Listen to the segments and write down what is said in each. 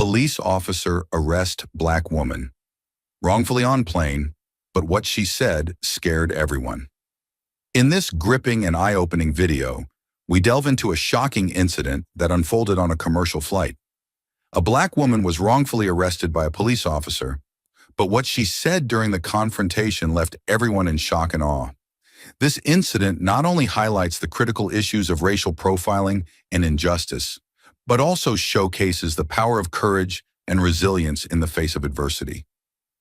Police officer arrest black woman. Wrongfully on plane, but what she said scared everyone. In this gripping and eye-opening video, we delve into a shocking incident that unfolded on a commercial flight. A black woman was wrongfully arrested by a police officer, but what she said during the confrontation left everyone in shock and awe. This incident not only highlights the critical issues of racial profiling and injustice, but also showcases the power of courage and resilience in the face of adversity.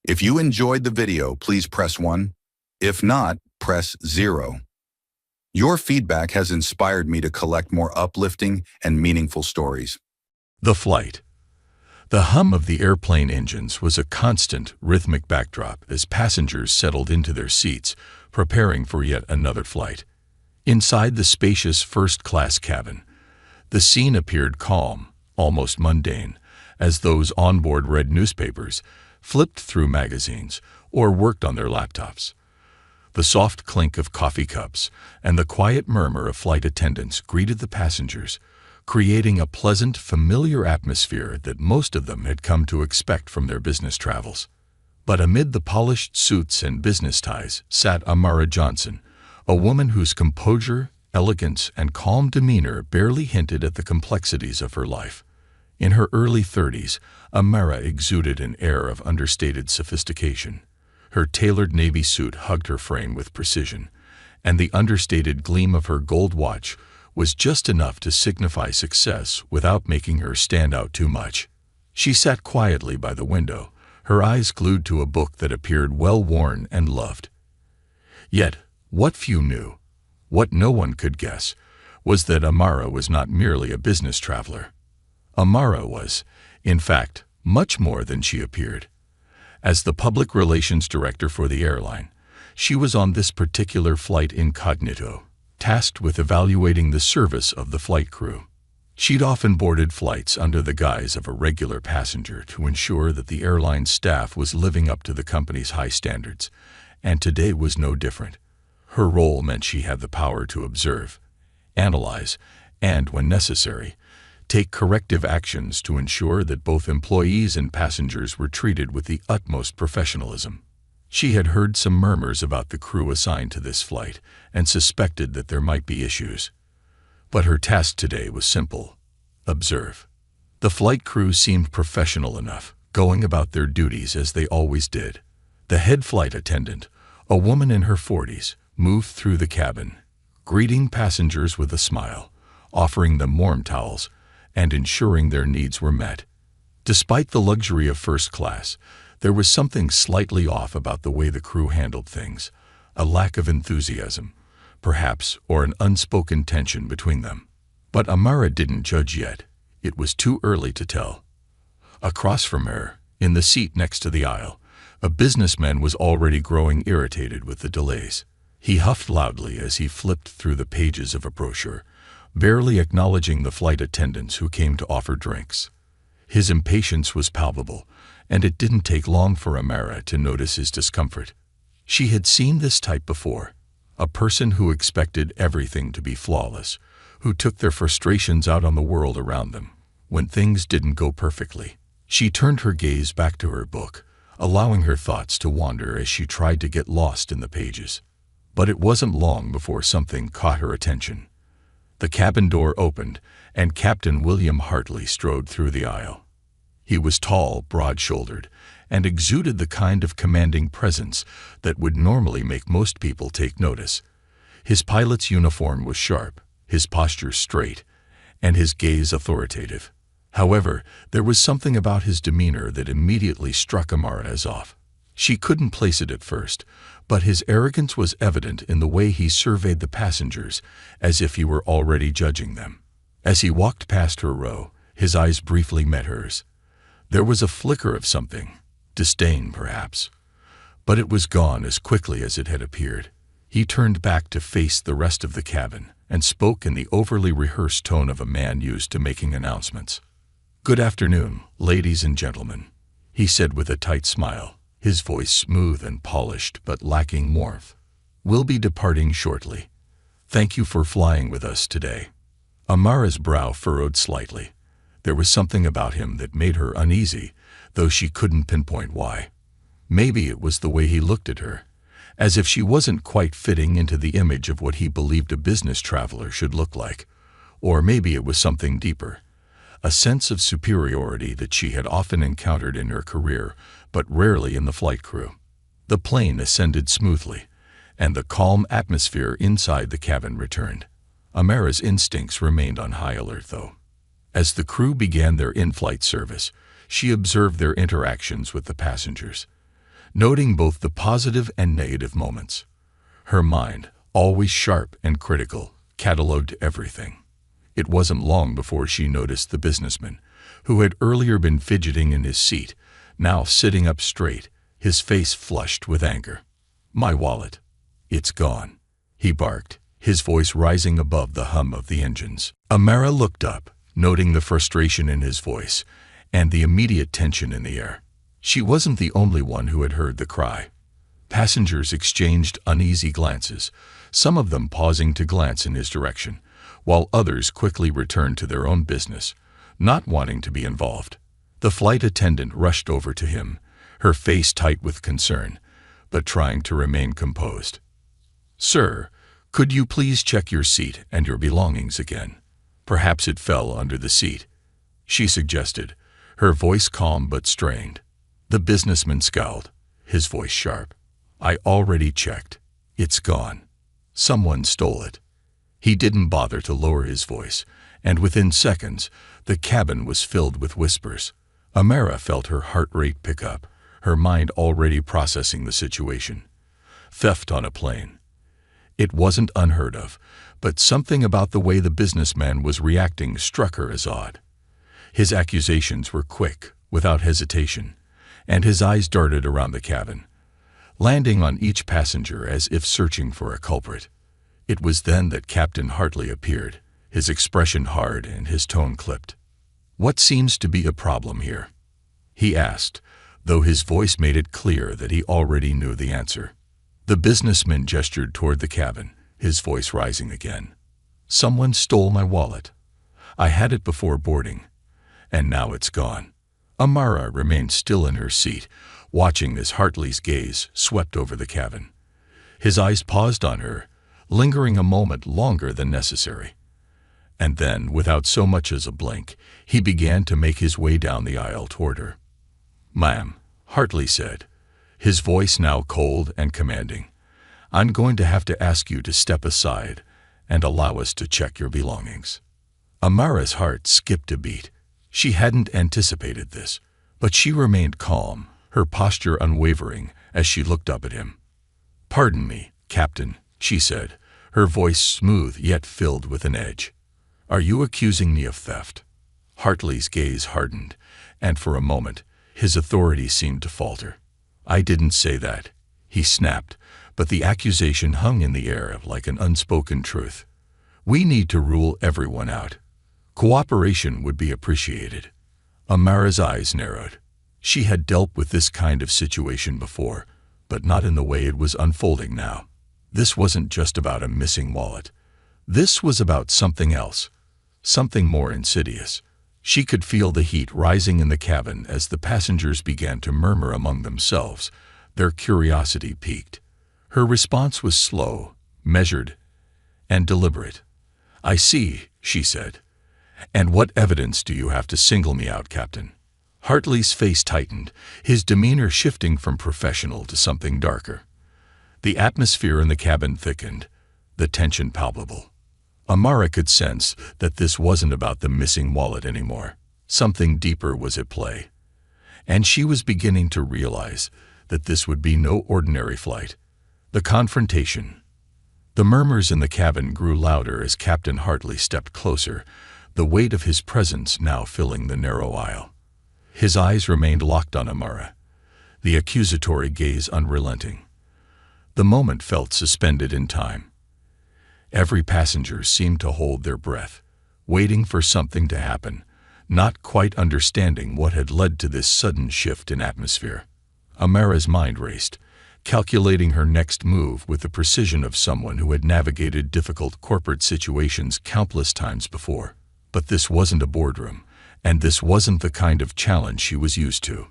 If you enjoyed the video, please press 1. If not, press 0. Your feedback has inspired me to collect more uplifting and meaningful stories. The flight. The hum of the airplane engines was a constant, rhythmic backdrop as passengers settled into their seats, preparing for yet another flight. Inside the spacious first-class cabin, the scene appeared calm, almost mundane, as those on board read newspapers, flipped through magazines, or worked on their laptops. The soft clink of coffee cups and the quiet murmur of flight attendants greeted the passengers, creating a pleasant, familiar atmosphere that most of them had come to expect from their business travels. But amid the polished suits and business ties sat Amara Johnson, a woman whose composure, elegance, and calm demeanor barely hinted at the complexities of her life. In her early 30s, Amara exuded an air of understated sophistication. Her tailored navy suit hugged her frame with precision, and the understated gleam of her gold watch was just enough to signify success without making her stand out too much. She sat quietly by the window, her eyes glued to a book that appeared well-worn and loved. Yet, what few knew, what no one could guess, was that Amara was not merely a business traveler. Amara was, in fact, much more than she appeared. As the public relations director for the airline, she was on this particular flight incognito, tasked with evaluating the service of the flight crew. She'd often boarded flights under the guise of a regular passenger to ensure that the airline staff was living up to the company's high standards, and today was no different. Her role meant she had the power to observe, analyze, and, when necessary, take corrective actions to ensure that both employees and passengers were treated with the utmost professionalism. She had heard some murmurs about the crew assigned to this flight and suspected that there might be issues. But her task today was simple: observe. The flight crew seemed professional enough, going about their duties as they always did. The head flight attendant, a woman in her 40s, moved through the cabin, greeting passengers with a smile, offering them warm towels, and ensuring their needs were met. Despite the luxury of first class, there was something slightly off about the way the crew handled things, a lack of enthusiasm, perhaps, or an unspoken tension between them. But Amara didn't judge yet. It was too early to tell. Across from her, in the seat next to the aisle, a businessman was already growing irritated with the delays. He huffed loudly as he flipped through the pages of a brochure, barely acknowledging the flight attendants who came to offer drinks. His impatience was palpable, and it didn't take long for Amara to notice his discomfort. She had seen this type before, a person who expected everything to be flawless, who took their frustrations out on the world around them when things didn't go perfectly. She turned her gaze back to her book, allowing her thoughts to wander as she tried to get lost in the pages. But it wasn't long before something caught her attention. The cabin door opened, and Captain William Hartley strode through the aisle. He was tall, broad-shouldered, and exuded the kind of commanding presence that would normally make most people take notice. His pilot's uniform was sharp, his posture straight, and his gaze authoritative. However, there was something about his demeanor that immediately struck Amara as off. She couldn't place it at first, but his arrogance was evident in the way he surveyed the passengers, as if he were already judging them. As he walked past her row, his eyes briefly met hers. There was a flicker of something, disdain perhaps, but it was gone as quickly as it had appeared. He turned back to face the rest of the cabin and spoke in the overly rehearsed tone of a man used to making announcements. "Good afternoon, ladies and gentlemen," he said with a tight smile, his voice smooth and polished but lacking warmth. "We'll be departing shortly. Thank you for flying with us today." Amara's brow furrowed slightly. There was something about him that made her uneasy, though she couldn't pinpoint why. Maybe it was the way he looked at her, as if she wasn't quite fitting into the image of what he believed a business traveler should look like. Or maybe it was something deeper, a sense of superiority that she had often encountered in her career, but rarely in the flight crew. The plane ascended smoothly, and the calm atmosphere inside the cabin returned. Amara's instincts remained on high alert, though. As the crew began their in-flight service, she observed their interactions with the passengers, noting both the positive and negative moments. Her mind, always sharp and critical, catalogued everything. It wasn't long before she noticed the businessman, who had earlier been fidgeting in his seat, now sitting up straight, his face flushed with anger. "My wallet. It's gone," he barked, his voice rising above the hum of the engines. Amara looked up, noting the frustration in his voice and the immediate tension in the air. She wasn't the only one who had heard the cry. Passengers exchanged uneasy glances, some of them pausing to glance in his direction, while others quickly returned to their own business, not wanting to be involved. The flight attendant rushed over to him, her face tight with concern, but trying to remain composed. "Sir, could you please check your seat and your belongings again? Perhaps it fell under the seat," she suggested, her voice calm but strained. The businessman scowled, his voice sharp. "I already checked. It's gone. Someone stole it." He didn't bother to lower his voice, and within seconds, the cabin was filled with whispers. Amara felt her heart rate pick up, her mind already processing the situation. Theft on a plane. It wasn't unheard of, but something about the way the businessman was reacting struck her as odd. His accusations were quick, without hesitation, and his eyes darted around the cabin, landing on each passenger as if searching for a culprit. It was then that Captain Hartley appeared, his expression hard and his tone clipped. "What seems to be a problem here?" he asked, though his voice made it clear that he already knew the answer. The businessman gestured toward the cabin, his voice rising again. "Someone stole my wallet. I had it before boarding, and now it's gone." Amara remained still in her seat, watching as Hartley's gaze swept over the cabin. His eyes paused on her, lingering a moment longer than necessary. And then, without so much as a blink, he began to make his way down the aisle toward her. "Ma'am," Hartley said, his voice now cold and commanding, "I'm going to have to ask you to step aside and allow us to check your belongings." Amara's heart skipped a beat. She hadn't anticipated this, but she remained calm, her posture unwavering as she looked up at him. "Pardon me, Captain," she said, her voice smooth yet filled with an edge. "Are you accusing me of theft?" Hartley's gaze hardened, and for a moment, his authority seemed to falter. "I didn't say that," he snapped, but the accusation hung in the air like an unspoken truth. "We need to rule everyone out. Cooperation would be appreciated." Amara's eyes narrowed. She had dealt with this kind of situation before, but not in the way it was unfolding now. This wasn't just about a missing wallet. This was about something else, something more insidious. She could feel the heat rising in the cabin as the passengers began to murmur among themselves, their curiosity piqued. Her response was slow, measured, and deliberate. "I see," she said. "And what evidence do you have to single me out, Captain?" Hartley's face tightened, his demeanor shifting from professional to something darker. The atmosphere in the cabin thickened, the tension palpable. Amara could sense that this wasn't about the missing wallet anymore. Something deeper was at play. And she was beginning to realize that this would be no ordinary flight. The confrontation. The murmurs in the cabin grew louder as Captain Hartley stepped closer, the weight of his presence now filling the narrow aisle. His eyes remained locked on Amara, the accusatory gaze unrelenting. The moment felt suspended in time. Every passenger seemed to hold their breath, waiting for something to happen, not quite understanding what had led to this sudden shift in atmosphere. Amara's mind raced, calculating her next move with the precision of someone who had navigated difficult corporate situations countless times before. But this wasn't a boardroom, And this wasn't the kind of challenge she was used to.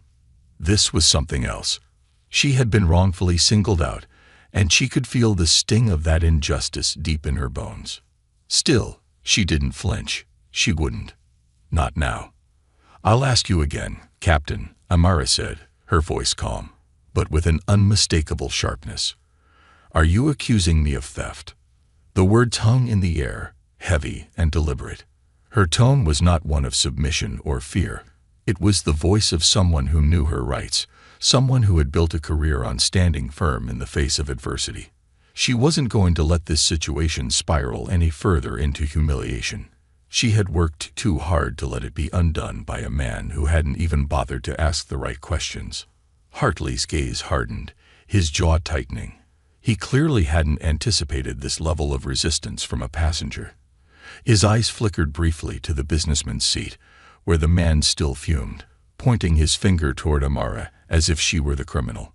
This was something else. She had been wrongfully singled out, and she could feel the sting of that injustice deep in her bones. Still, she didn't flinch. She wouldn't. Not now. "I'll ask you again, Captain," Amara said, her voice calm, but with an unmistakable sharpness. "Are you accusing me of theft?" The words hung in the air, heavy and deliberate. Her tone was not one of submission or fear. It was the voice of someone who knew her rights, someone who had built a career on standing firm in the face of adversity. She wasn't going to let this situation spiral any further into humiliation. She had worked too hard to let it be undone by a man who hadn't even bothered to ask the right questions. Hartley's gaze hardened, his jaw tightening. He clearly hadn't anticipated this level of resistance from a passenger. His eyes flickered briefly to the businessman's seat, where the man still fumed, pointing his finger toward Amara as if she were the criminal.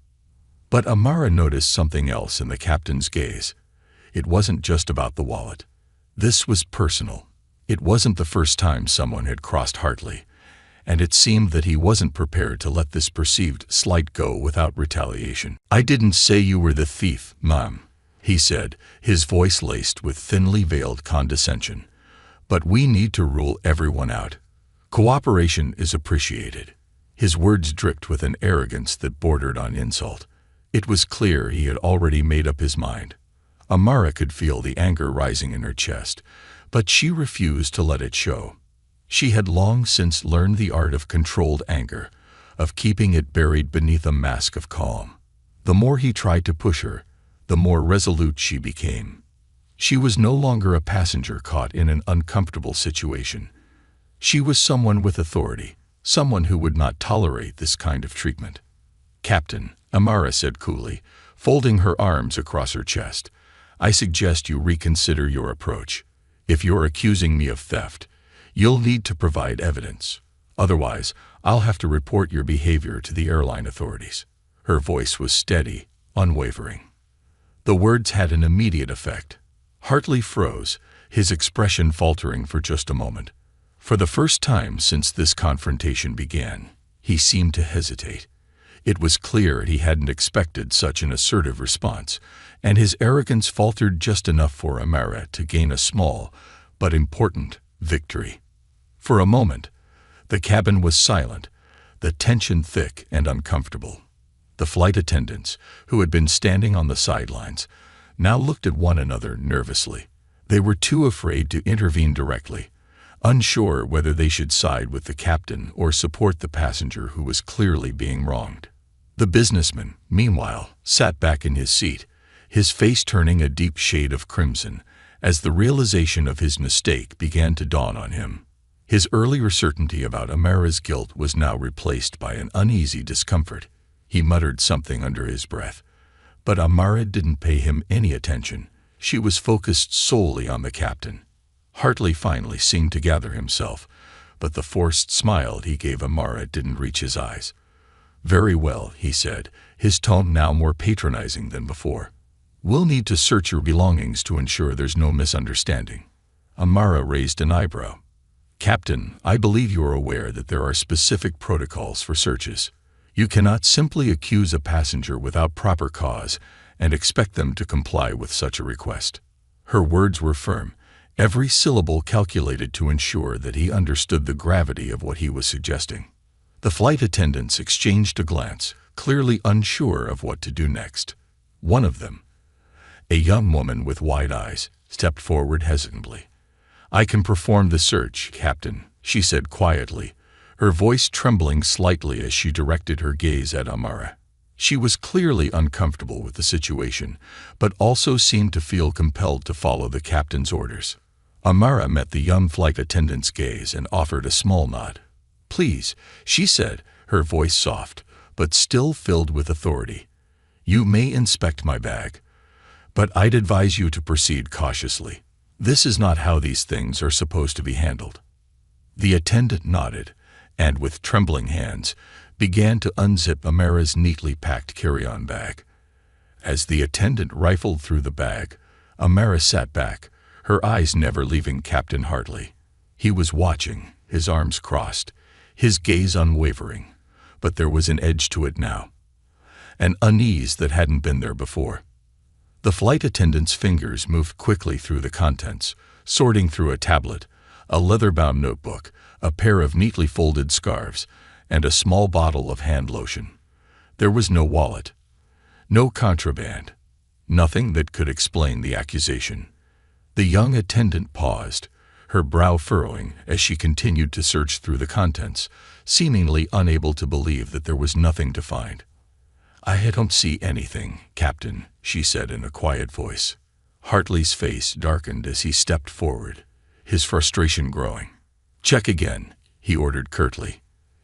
But Amara noticed something else in the captain's gaze. It wasn't just about the wallet. This was personal. It wasn't the first time someone had crossed Hartley, and it seemed that he wasn't prepared to let this perceived slight go without retaliation. "I didn't say you were the thief, Ma'am," he said, his voice laced with thinly veiled condescension. "But we need to rule everyone out. Cooperation is appreciated." His words dripped with an arrogance that bordered on insult. It was clear he had already made up his mind. Amara could feel the anger rising in her chest, but she refused to let it show. She had long since learned the art of controlled anger, of keeping it buried beneath a mask of calm. The more he tried to push her, the more resolute she became. She was no longer a passenger caught in an uncomfortable situation. She was someone with authority, someone who would not tolerate this kind of treatment. "Captain," Amara said coolly, folding her arms across her chest, "I suggest you reconsider your approach. If you're accusing me of theft, you'll need to provide evidence. Otherwise, I'll have to report your behavior to the airline authorities." Her voice was steady, unwavering. The words had an immediate effect. Hartley froze, his expression faltering for just a moment. For the first time since this confrontation began, he seemed to hesitate. It was clear he hadn't expected such an assertive response, and his arrogance faltered just enough for Amara to gain a small, but important, victory. For a moment, the cabin was silent, the tension thick and uncomfortable. The flight attendants, who had been standing on the sidelines, now looked at one another nervously. They were too afraid to intervene directly, unsure whether they should side with the captain or support the passenger who was clearly being wronged. The businessman, meanwhile, sat back in his seat, his face turning a deep shade of crimson, as the realization of his mistake began to dawn on him. His earlier certainty about Amara's guilt was now replaced by an uneasy discomfort. He muttered something under his breath, but Amara didn't pay him any attention. She was focused solely on the captain. Hartley finally seemed to gather himself, but the forced smile he gave Amara didn't reach his eyes. "Very well," he said, his tone now more patronizing than before. "We'll need to search your belongings to ensure there's no misunderstanding." Amara raised an eyebrow. "Captain, I believe you are aware that there are specific protocols for searches. You cannot simply accuse a passenger without proper cause and expect them to comply with such a request." Her words were firm, every syllable calculated to ensure that he understood the gravity of what he was suggesting. The flight attendants exchanged a glance, clearly unsure of what to do next. One of them, a young woman with wide eyes, stepped forward hesitantly. "I can perform the search, Captain," she said quietly, her voice trembling slightly as she directed her gaze at Amara. She was clearly uncomfortable with the situation, but also seemed to feel compelled to follow the captain's orders. Amara met the young flight attendant's gaze and offered a small nod. "Please," she said, her voice soft, but still filled with authority. "You may inspect my bag, but I'd advise you to proceed cautiously. This is not how these things are supposed to be handled." The attendant nodded, and with trembling hands, began to unzip Amara's neatly packed carry-on bag. As the attendant rifled through the bag, Amara sat back, her eyes never leaving Captain Hartley. He was watching, his arms crossed, his gaze unwavering. But there was an edge to it now, an unease that hadn't been there before. The flight attendant's fingers moved quickly through the contents, sorting through a tablet, a leather-bound notebook, a pair of neatly folded scarves, and a small bottle of hand lotion. There was no wallet, no contraband, nothing that could explain the accusation. The young attendant paused, her brow furrowing as she continued to search through the contents, seemingly unable to believe that there was nothing to find. "I don't see anything, Captain," she said in a quiet voice. Hartley's face darkened as he stepped forward, his frustration growing. "Check again," he ordered curtly.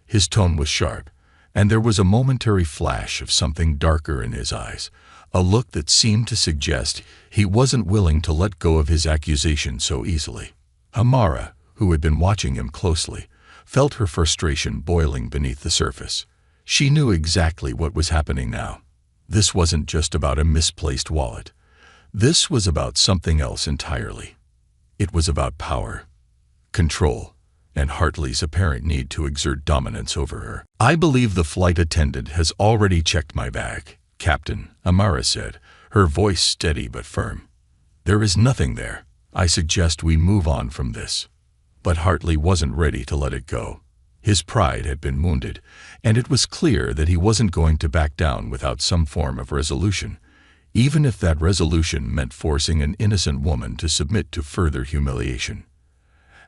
His tone was sharp, and there was a momentary flash of something darker in his eyes, a look that seemed to suggest he wasn't willing to let go of his accusation so easily. Amara, who had been watching him closely, felt her frustration boiling beneath the surface. She knew exactly what was happening now. This wasn't just about a misplaced wallet. This was about something else entirely. It was about power, control, and Hartley's apparent need to exert dominance over her. "I believe the flight attendant has already checked my bag, Captain," Amara said, her voice steady but firm. "There is nothing there. I suggest we move on from this." But Hartley wasn't ready to let it go. His pride had been wounded, and it was clear that he wasn't going to back down without some form of resolution, even if that resolution meant forcing an innocent woman to submit to further humiliation.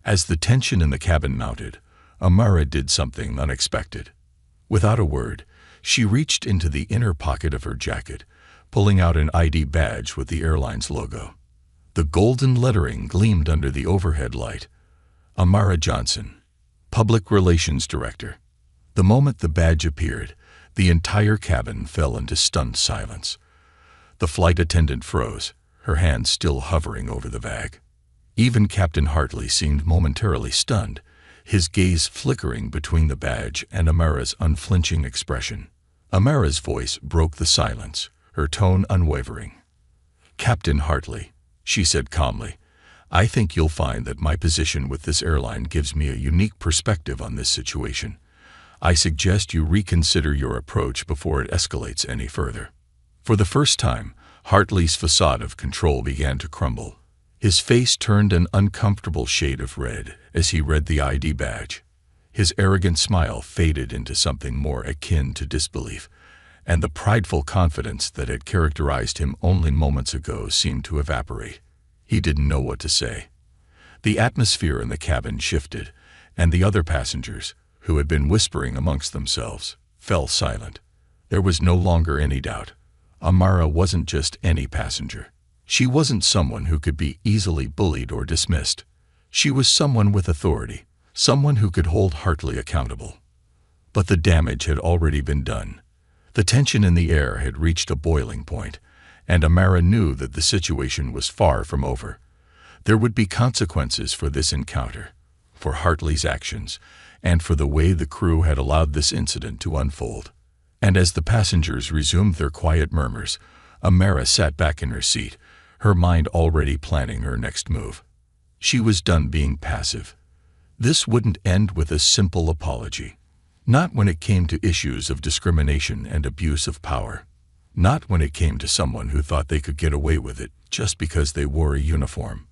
As the tension in the cabin mounted, Amara did something unexpected. Without a word, she reached into the inner pocket of her jacket, pulling out an ID badge with the airline's logo. The golden lettering gleamed under the overhead light. Amara Johnson, Public Relations Director. The moment the badge appeared, the entire cabin fell into stunned silence. The flight attendant froze, her hand still hovering over the bag. Even Captain Hartley seemed momentarily stunned, his gaze flickering between the badge and Amara's unflinching expression. Amara's voice broke the silence, her tone unwavering. "Captain Hartley," she said calmly, "I think you'll find that my position with this airline gives me a unique perspective on this situation. I suggest you reconsider your approach before it escalates any further." For the first time, Hartley's facade of control began to crumble. His face turned an uncomfortable shade of red as he read the ID badge. His arrogant smile faded into something more akin to disbelief, and the prideful confidence that had characterized him only moments ago seemed to evaporate. He didn't know what to say. The atmosphere in the cabin shifted, and the other passengers, who had been whispering amongst themselves, fell silent. There was no longer any doubt. Amara wasn't just any passenger. She wasn't someone who could be easily bullied or dismissed. She was someone with authority, someone who could hold Hartley accountable. But the damage had already been done. The tension in the air had reached a boiling point, and Amara knew that the situation was far from over. There would be consequences for this encounter, for Hartley's actions, and for the way the crew had allowed this incident to unfold. And as the passengers resumed their quiet murmurs, Amara sat back in her seat, her mind already planning her next move. She was done being passive. This wouldn't end with a simple apology. Not when it came to issues of discrimination and abuse of power. Not when it came to someone who thought they could get away with it just because they wore a uniform.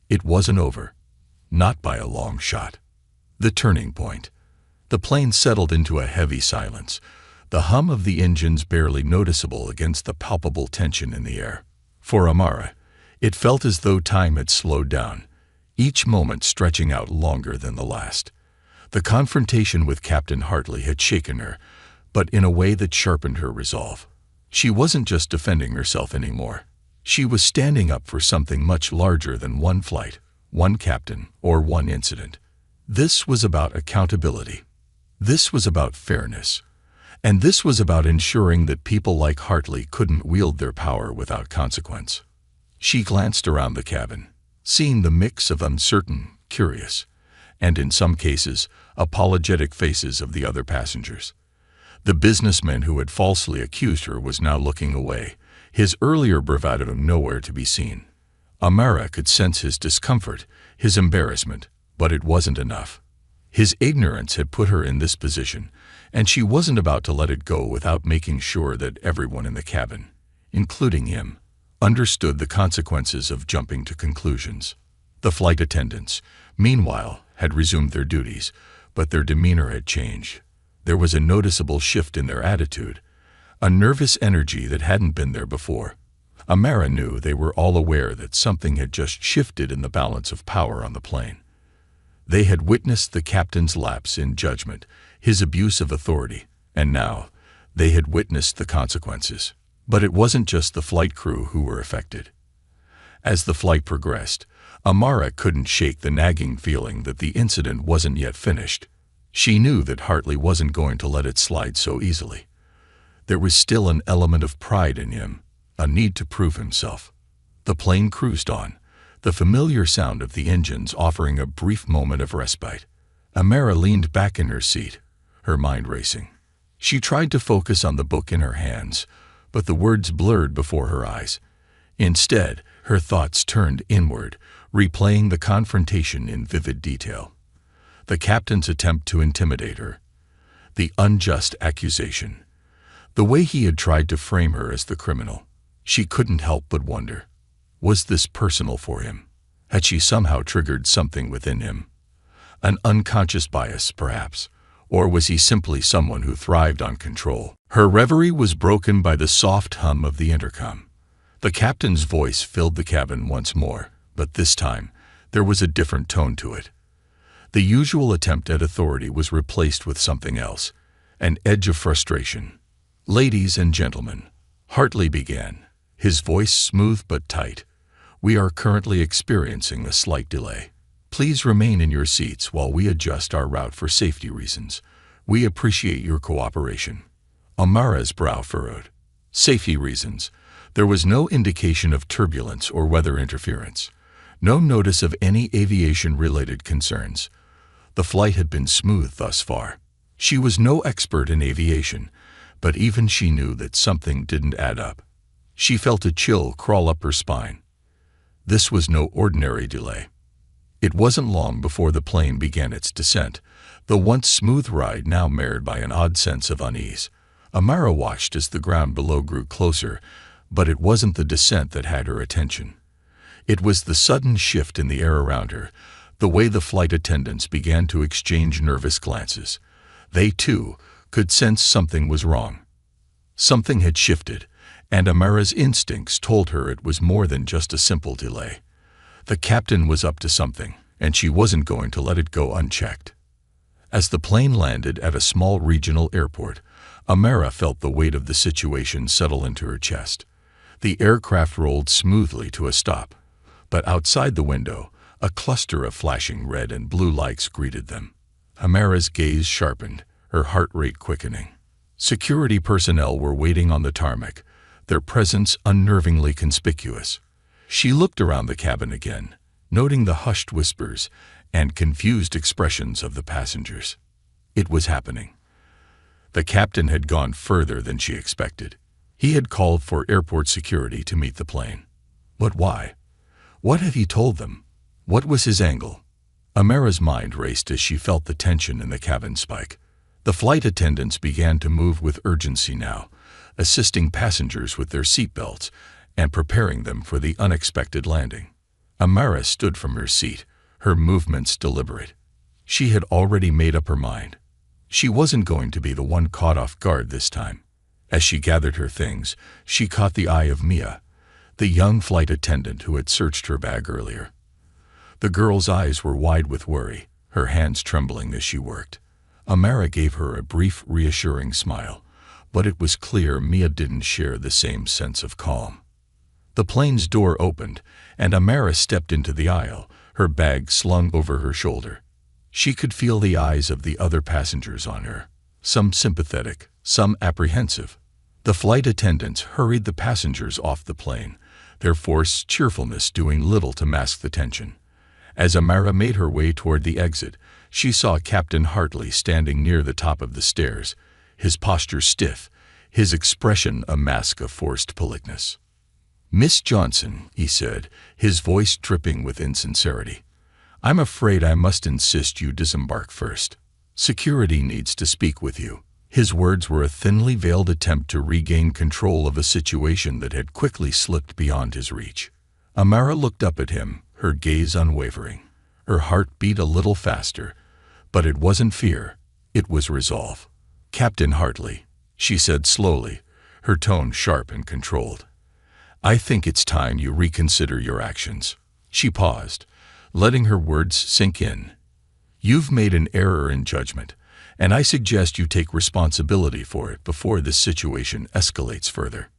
It wasn't over. Not by a long shot. The turning point. The plane settled into a heavy silence, the hum of the engines barely noticeable against the palpable tension in the air. For Amara, it felt as though time had slowed down, each moment stretching out longer than the last. The confrontation with Captain Hartley had shaken her, but in a way that sharpened her resolve. She wasn't just defending herself anymore. She was standing up for something much larger than one flight, one captain, or one incident. This was about accountability. This was about fairness. And this was about ensuring that people like Hartley couldn't wield their power without consequence. She glanced around the cabin, seeing the mix of uncertain, curious, and in some cases, apologetic faces of the other passengers. The businessman who had falsely accused her was now looking away, his earlier bravado nowhere to be seen. Amara could sense his discomfort, his embarrassment, but it wasn't enough. His ignorance had put her in this position, and she wasn't about to let it go without making sure that everyone in the cabin, including him, understood the consequences of jumping to conclusions. The flight attendants, meanwhile, had resumed their duties, but their demeanor had changed. There was a noticeable shift in their attitude, a nervous energy that hadn't been there before. Amara knew they were all aware that something had just shifted in the balance of power on the plane. They had witnessed the captain's lapse in judgment, his abuse of authority, and now they had witnessed the consequences. But it wasn't just the flight crew who were affected. As the flight progressed, Amara couldn't shake the nagging feeling that the incident wasn't yet finished. She knew that Hartley wasn't going to let it slide so easily. There was still an element of pride in him, a need to prove himself. The plane cruised on, the familiar sound of the engines offering a brief moment of respite. Amara leaned back in her seat, her mind racing. She tried to focus on the book in her hands, but the words blurred before her eyes. Instead, her thoughts turned inward, replaying the confrontation in vivid detail. The captain's attempt to intimidate her, the unjust accusation, the way he had tried to frame her as the criminal. She couldn't help but wonder, was this personal for him? Had she somehow triggered something within him? An unconscious bias, perhaps, or was he simply someone who thrived on control? Her reverie was broken by the soft hum of the intercom. The captain's voice filled the cabin once more, but this time, there was a different tone to it. The usual attempt at authority was replaced with something else, an edge of frustration. "Ladies and gentlemen," Hartley began, his voice smooth but tight, "we are currently experiencing a slight delay. Please remain in your seats while we adjust our route for safety reasons. We appreciate your cooperation." Amara's brow furrowed. Safety reasons. There was no indication of turbulence or weather interference. No notice of any aviation-related concerns. The flight had been smooth thus far. She was no expert in aviation, but even she knew that something didn't add up. She felt a chill crawl up her spine. This was no ordinary delay. It wasn't long before the plane began its descent, the once smooth ride now marred by an odd sense of unease. Amara watched as the ground below grew closer, but it wasn't the descent that had her attention. It was the sudden shift in the air around her, the way the flight attendants began to exchange nervous glances. They, too, could sense something was wrong. Something had shifted, and Amara's instincts told her it was more than just a simple delay. The captain was up to something, and she wasn't going to let it go unchecked. As the plane landed at a small regional airport, Amara felt the weight of the situation settle into her chest. The aircraft rolled smoothly to a stop, but outside the window, a cluster of flashing red and blue lights greeted them. Amara's gaze sharpened, her heart rate quickening. Security personnel were waiting on the tarmac, their presence unnervingly conspicuous. She looked around the cabin again, noting the hushed whispers and confused expressions of the passengers. It was happening. The captain had gone further than she expected. He had called for airport security to meet the plane. But why? What had he told them? What was his angle? Amara's mind raced as she felt the tension in the cabin spike. The flight attendants began to move with urgency now, assisting passengers with their seatbelts and preparing them for the unexpected landing. Amara stood from her seat, her movements deliberate. She had already made up her mind. She wasn't going to be the one caught off guard this time. As she gathered her things, she caught the eye of Mia, the young flight attendant who had searched her bag earlier. The girl's eyes were wide with worry, her hands trembling as she worked. Amara gave her a brief, reassuring smile, but it was clear Mia didn't share the same sense of calm. The plane's door opened, and Amara stepped into the aisle, her bag slung over her shoulder. She could feel the eyes of the other passengers on her, some sympathetic, some apprehensive. The flight attendants hurried the passengers off the plane, their forced cheerfulness doing little to mask the tension. As Amara made her way toward the exit, she saw Captain Hartley standing near the top of the stairs, his posture stiff, his expression a mask of forced politeness. "Miss Johnson," he said, his voice dripping with insincerity, I'm afraid I must insist you disembark first. Security needs to speak with you." His words were a thinly veiled attempt to regain control of a situation that had quickly slipped beyond his reach. Amara looked up at him, her gaze unwavering. Her heart beat a little faster, but it wasn't fear, it was resolve. "Captain Hartley," she said slowly, her tone sharp and controlled. "I think it's time you reconsider your actions." She paused, letting her words sink in. "You've made an error in judgment, and I suggest you take responsibility for it before this situation escalates further."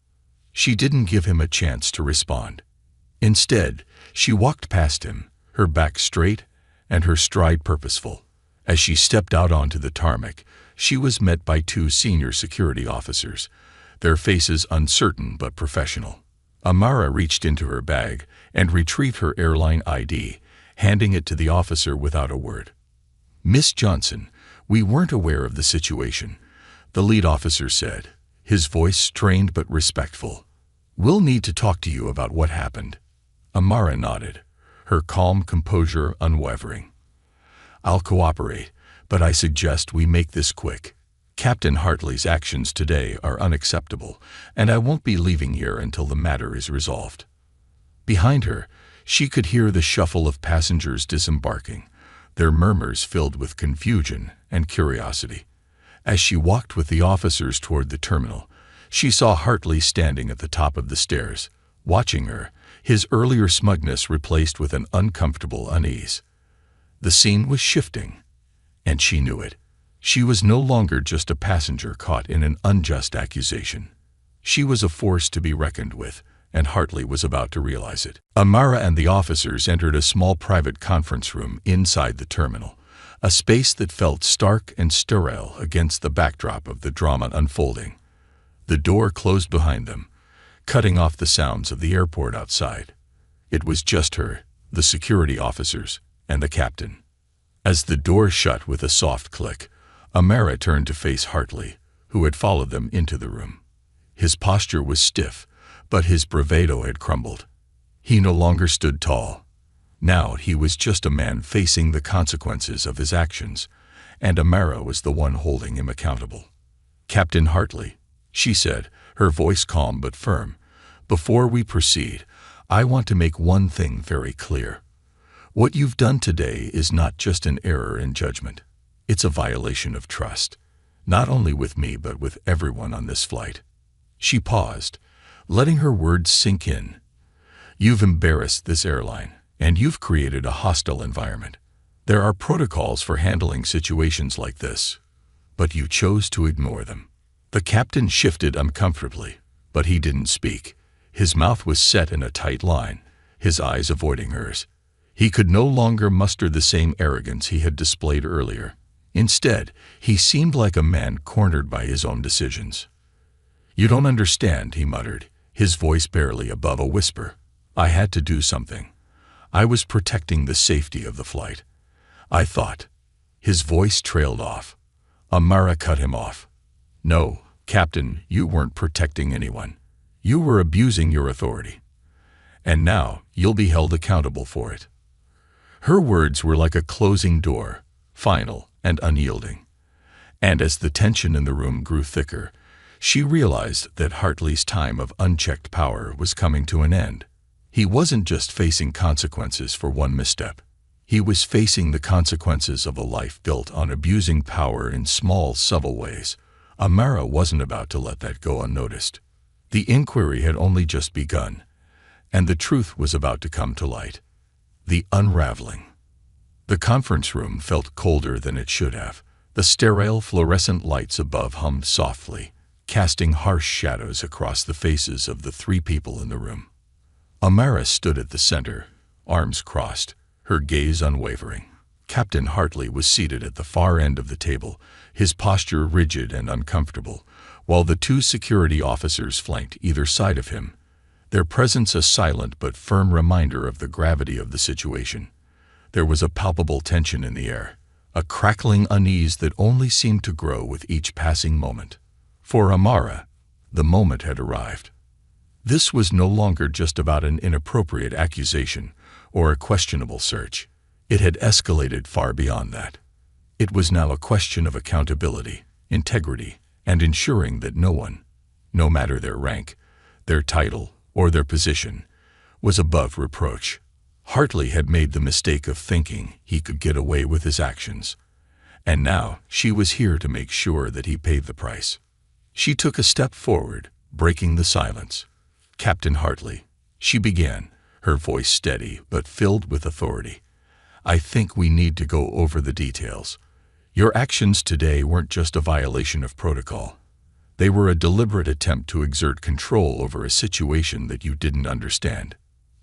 She didn't give him a chance to respond. Instead, she walked past him, her back straight and her stride purposeful. As she stepped out onto the tarmac, she was met by two senior security officers, their faces uncertain but professional. Amara reached into her bag and retrieved her airline ID, handing it to the officer without a word. "Miss Johnson, we weren't aware of the situation," the lead officer said, his voice strained but respectful. "We'll need to talk to you about what happened." Amara nodded, her calm composure unwavering. "I'll cooperate, but I suggest we make this quick. Captain Hartley's actions today are unacceptable, and I won't be leaving here until the matter is resolved." Behind her, she could hear the shuffle of passengers disembarking, their murmurs filled with confusion and curiosity. As she walked with the officers toward the terminal, she saw Hartley standing at the top of the stairs, watching her, his earlier smugness replaced with an uncomfortable unease. The scene was shifting, and she knew it. She was no longer just a passenger caught in an unjust accusation. She was a force to be reckoned with, and Hartley was about to realize it. Amara and the officers entered a small private conference room inside the terminal, a space that felt stark and sterile against the backdrop of the drama unfolding. The door closed behind them, cutting off the sounds of the airport outside. It was just her, the security officers, and the captain. As the door shut with a soft click, Amara turned to face Hartley, who had followed them into the room. His posture was stiff, but his bravado had crumbled. He no longer stood tall. Now he was just a man facing the consequences of his actions, and Amara was the one holding him accountable. "Captain Hartley," she said, her voice calm but firm, "before we proceed, I want to make one thing very clear. What you've done today is not just an error in judgment. It's a violation of trust, not only with me but with everyone on this flight." She paused, letting her words sink in. "You've embarrassed this airline, and you've created a hostile environment. There are protocols for handling situations like this, but you chose to ignore them." The captain shifted uncomfortably, but he didn't speak. His mouth was set in a tight line, his eyes avoiding hers. He could no longer muster the same arrogance he had displayed earlier. Instead, he seemed like a man cornered by his own decisions. "You don't understand," he muttered, his voice barely above a whisper. "I had to do something. I was protecting the safety of the flight. I thought." His voice trailed off. Amara cut him off. "No, Captain, you weren't protecting anyone. You were abusing your authority. And now you'll be held accountable for it." Her words were like a closing door, final and unyielding. And as the tension in the room grew thicker, she realized that Hartley's time of unchecked power was coming to an end. He wasn't just facing consequences for one misstep. He was facing the consequences of a life built on abusing power in small, subtle ways. Amara wasn't about to let that go unnoticed. The inquiry had only just begun, and the truth was about to come to light. The unraveling. The conference room felt colder than it should have. The sterile fluorescent lights above hummed softly, casting harsh shadows across the faces of the three people in the room. Amara stood at the center, arms crossed, her gaze unwavering. Captain Hartley was seated at the far end of the table, his posture rigid and uncomfortable, while the two security officers flanked either side of him, their presence a silent but firm reminder of the gravity of the situation. There was a palpable tension in the air, a crackling unease that only seemed to grow with each passing moment. For Amara, the moment had arrived. This was no longer just about an inappropriate accusation or a questionable search. It had escalated far beyond that. It was now a question of accountability, integrity, and ensuring that no one, no matter their rank, their title, or their position, was above reproach. Hartley had made the mistake of thinking he could get away with his actions, and now she was here to make sure that he paid the price. She took a step forward, breaking the silence. "Captain Hartley," she began, her voice steady but filled with authority, "I think we need to go over the details. Your actions today weren't just a violation of protocol. They were a deliberate attempt to exert control over a situation that you didn't understand."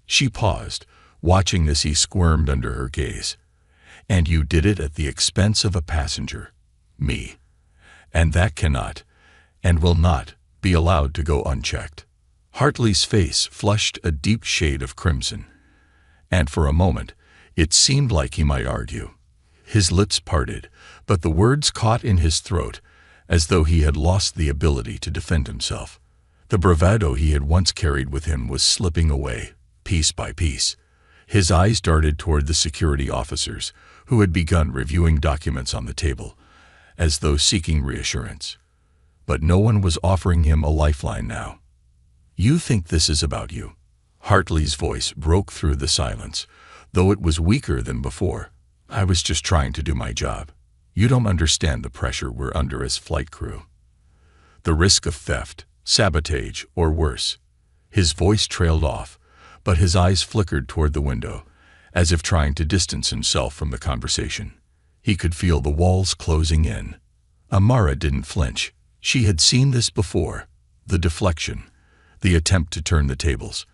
She paused, watching as he squirmed under her gaze. "And you did it at the expense of a passenger, me. And that cannot, and will not, be allowed to go unchecked." Hartley's face flushed a deep shade of crimson, and for a moment it seemed like he might argue. His lips parted, but the words caught in his throat as though he had lost the ability to defend himself. The bravado he had once carried with him was slipping away, piece by piece. His eyes darted toward the security officers, who had begun reviewing documents on the table, as though seeking reassurance. But no one was offering him a lifeline now. "You think this is about you?" Hartley's voice broke through the silence, though it was weaker than before. "I was just trying to do my job. You don't understand the pressure we're under as flight crew. The risk of theft, sabotage, or worse." His voice trailed off, but his eyes flickered toward the window, as if trying to distance himself from the conversation. He could feel the walls closing in. Amara didn't flinch. She had seen this before. The deflection, the attempt to turn the tables.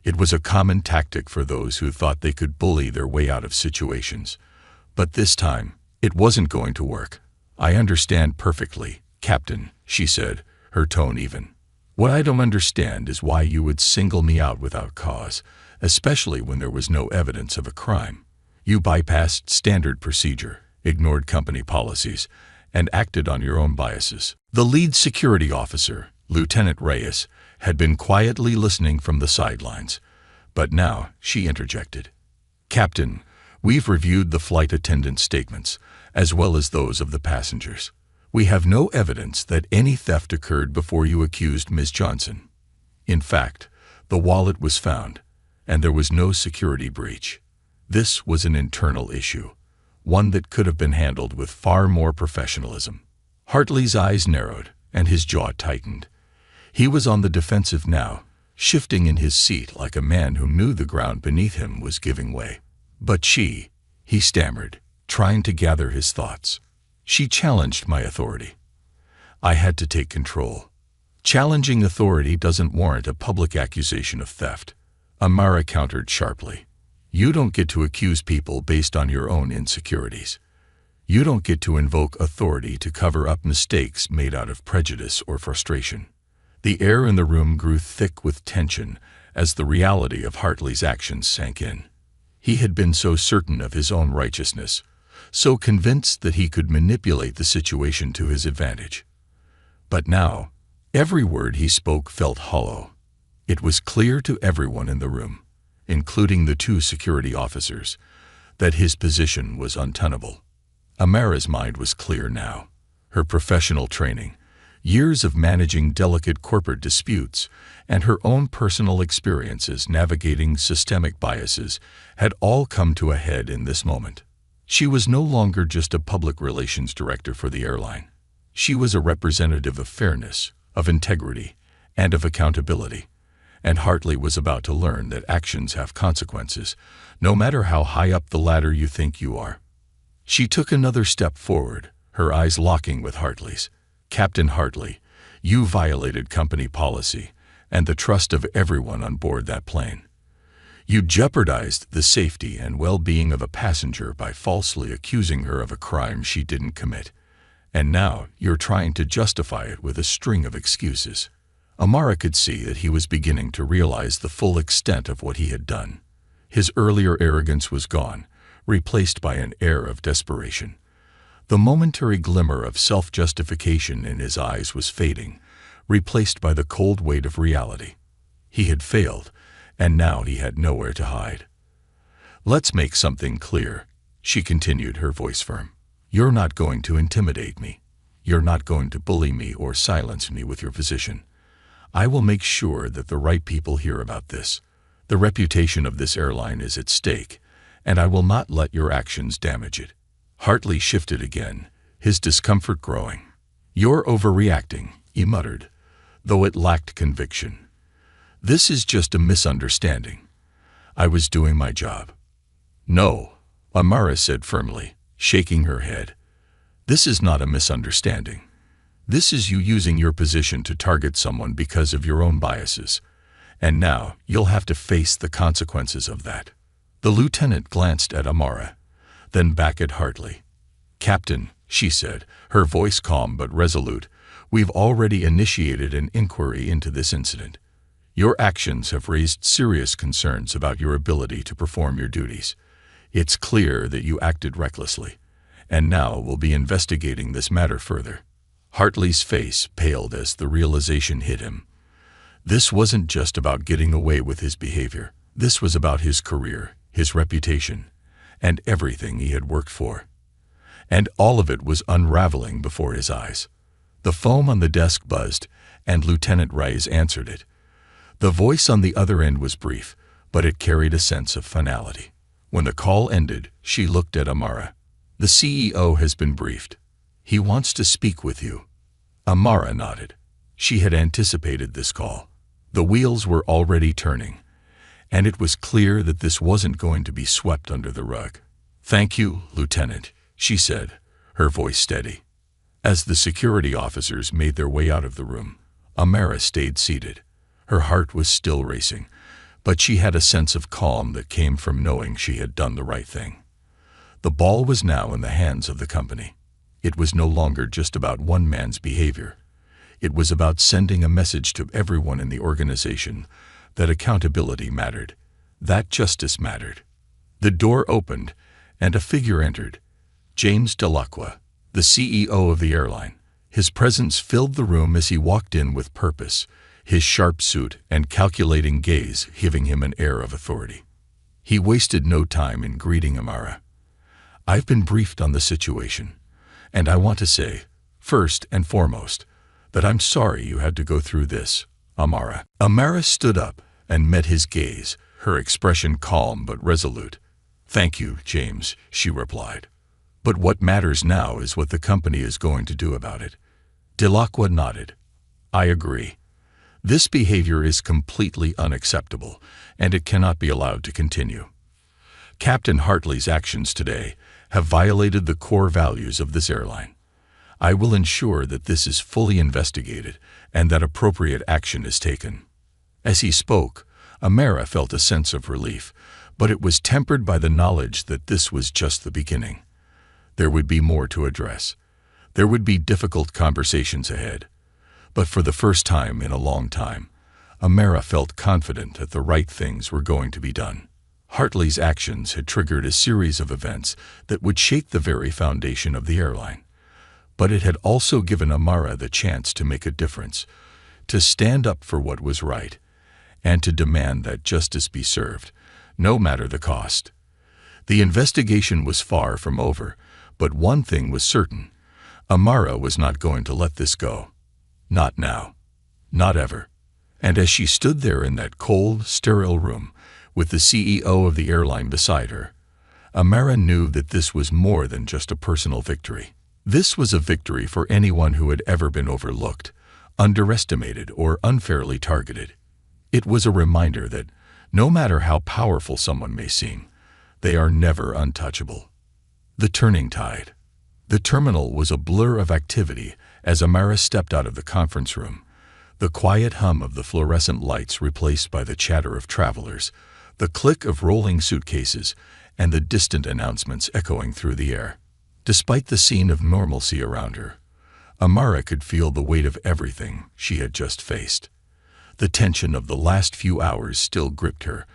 It was a common tactic for those who thought they could bully their way out of situations. But this time, it wasn't going to work. "I understand perfectly, Captain," she said, her tone even. "What I don't understand is why you would single me out without cause, especially when there was no evidence of a crime. You bypassed standard procedure, ignored company policies, and acted on your own biases." The lead security officer, Lieutenant Reyes, had been quietly listening from the sidelines, but now she interjected. "Captain, we've reviewed the flight attendant statements, as well as those of the passengers. We have no evidence that any theft occurred before you accused Ms. Johnson. In fact, the wallet was found, and there was no security breach. This was an internal issue, one that could have been handled with far more professionalism." Hartley's eyes narrowed, and his jaw tightened. He was on the defensive now, shifting in his seat like a man who knew the ground beneath him was giving way. "But he stammered, trying to gather his thoughts. "She challenged my authority. I had to take control. Challenging authority doesn't warrant a public accusation of theft." Amara countered sharply. "You don't get to accuse people based on your own insecurities. You don't get to invoke authority to cover up mistakes made out of prejudice or frustration." The air in the room grew thick with tension as the reality of Hartley's actions sank in. He had been so certain of his own righteousness, so convinced that he could manipulate the situation to his advantage. But now, every word he spoke felt hollow. It was clear to everyone in the room, including the two security officers, that his position was untenable. Amara's mind was clear now. Her professional training, years of managing delicate corporate disputes, and her own personal experiences navigating systemic biases had all come to a head in this moment. She was no longer just a public relations director for the airline. She was a representative of fairness, of integrity, and of accountability. And Hartley was about to learn that actions have consequences, no matter how high up the ladder you think you are. She took another step forward, her eyes locking with Hartley's. "Captain Hartley, you violated company policy and the trust of everyone on board that plane. You jeopardized the safety and well-being of a passenger by falsely accusing her of a crime she didn't commit. And now you're trying to justify it with a string of excuses." Amara could see that he was beginning to realize the full extent of what he had done. His earlier arrogance was gone, replaced by an air of desperation. The momentary glimmer of self-justification in his eyes was fading, replaced by the cold weight of reality. He had failed, and now he had nowhere to hide. "Let's make something clear," she continued, her voice firm. You're not going to intimidate me. You're not going to bully me or silence me with your position. I will make sure that the right people hear about this. The reputation of this airline is at stake, and I will not let your actions damage it. Hartley shifted again, his discomfort growing. You're overreacting, he muttered, though it lacked conviction. This is just a misunderstanding. I was doing my job. No, Amara said firmly, shaking her head. This is not a misunderstanding. This is you using your position to target someone because of your own biases. And now you'll have to face the consequences of that. The lieutenant glanced at Amara, then back at Hartley. Captain, she said, her voice calm but resolute, we've already initiated an inquiry into this incident. Your actions have raised serious concerns about your ability to perform your duties. It's clear that you acted recklessly, and now we'll be investigating this matter further. Hartley's face paled as the realization hit him. This wasn't just about getting away with his behavior. This was about his career, his reputation, and everything he had worked for. And all of it was unraveling before his eyes. The phone on the desk buzzed, and Lieutenant Rice answered it. The voice on the other end was brief, but it carried a sense of finality. When the call ended, she looked at Amara. The CEO has been briefed. He wants to speak with you. Amara nodded. She had anticipated this call. The wheels were already turning, and it was clear that this wasn't going to be swept under the rug. Thank you, Lieutenant, she said, her voice steady. As the security officers made their way out of the room, Amara stayed seated. Her heart was still racing, but she had a sense of calm that came from knowing she had done the right thing. The ball was now in the hands of the company. It was no longer just about one man's behavior. It was about sending a message to everyone in the organization that accountability mattered, that justice mattered. The door opened, and a figure entered. James Delacroix, the CEO of the airline. His presence filled the room as he walked in with purpose, his sharp suit and calculating gaze giving him an air of authority. He wasted no time in greeting Amara. I've been briefed on the situation, and I want to say, first and foremost, that I'm sorry you had to go through this, Amara. Amara stood up and met his gaze, her expression calm but resolute. Thank you, James, she replied. But what matters now is what the company is going to do about it. Delacroix nodded. I agree. This behavior is completely unacceptable, and it cannot be allowed to continue. Captain Hartley's actions today have violated the core values of this airline. I will ensure that this is fully investigated and that appropriate action is taken. As he spoke, Amara felt a sense of relief, but it was tempered by the knowledge that this was just the beginning. There would be more to address. There would be difficult conversations ahead. But for the first time in a long time, Amara felt confident that the right things were going to be done. Hartley's actions had triggered a series of events that would shake the very foundation of the airline. But it had also given Amara the chance to make a difference, to stand up for what was right, and to demand that justice be served, no matter the cost. The investigation was far from over, but one thing was certain. Amara was not going to let this go. Not now. Not ever. And as she stood there in that cold, sterile room, with the CEO of the airline beside her, Amara knew that this was more than just a personal victory. This was a victory for anyone who had ever been overlooked, underestimated, or unfairly targeted. It was a reminder that, no matter how powerful someone may seem, they are never untouchable. The turning tide. The terminal was a blur of activity as Amara stepped out of the conference room, the quiet hum of the fluorescent lights replaced by the chatter of travelers, the click of rolling suitcases, and the distant announcements echoing through the air. Despite the scene of normalcy around her, Amara could feel the weight of everything she had just faced. The tension of the last few hours still gripped her,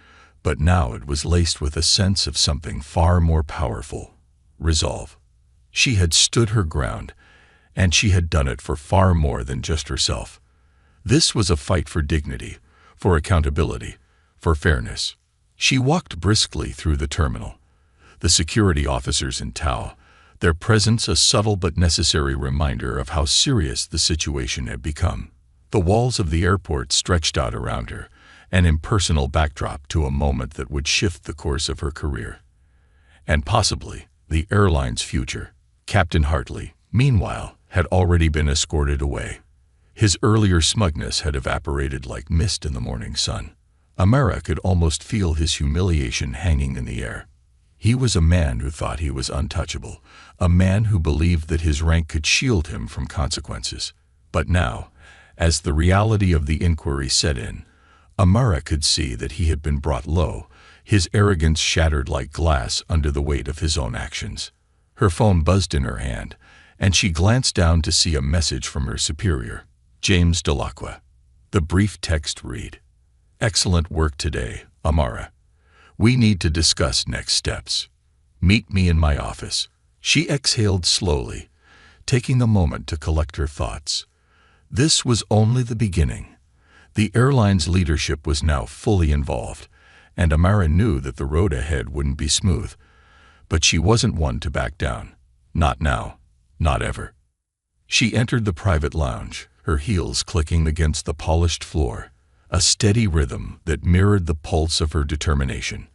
but now it was laced with a sense of something far more powerful: resolve. She had stood her ground, and she had done it for far more than just herself. This was a fight for dignity, for accountability, for fairness. She walked briskly through the terminal, the security officers in tow, their presence a subtle but necessary reminder of how serious the situation had become. The walls of the airport stretched out around her, an impersonal backdrop to a moment that would shift the course of her career. And possibly the airline's future. Captain Hartley, meanwhile, had already been escorted away. His earlier smugness had evaporated like mist in the morning sun. Amara could almost feel his humiliation hanging in the air. He was a man who thought he was untouchable, a man who believed that his rank could shield him from consequences. But now, as the reality of the inquiry set in, Amara could see that he had been brought low, his arrogance shattered like glass under the weight of his own actions. Her phone buzzed in her hand, and she glanced down to see a message from her superior, James Delacroix. The brief text read, "Excellent work today, Amara. We need to discuss next steps. Meet me in my office." She exhaled slowly, taking a moment to collect her thoughts. This was only the beginning. The airline's leadership was now fully involved, and Amara knew that the road ahead wouldn't be smooth. But she wasn't one to back down. Not now. Not ever. She entered the private lounge, her heels clicking against the polished floor, a steady rhythm that mirrored the pulse of her determination.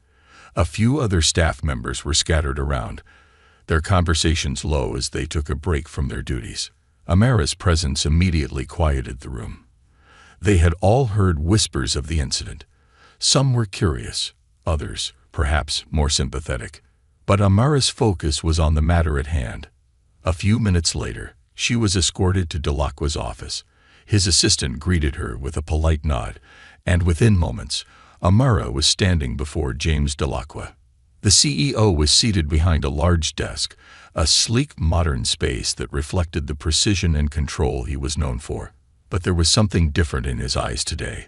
A few other staff members were scattered around, their conversations low as they took a break from their duties. Amara's presence immediately quieted the room. They had all heard whispers of the incident. Some were curious, others, perhaps, more sympathetic. But Amara's focus was on the matter at hand. A few minutes later, she was escorted to Delacroix's office. His assistant greeted her with a polite nod, and within moments, Amara was standing before James Delacroix. The CEO was seated behind a large desk, a sleek modern space that reflected the precision and control he was known for. But there was something different in his eyes today.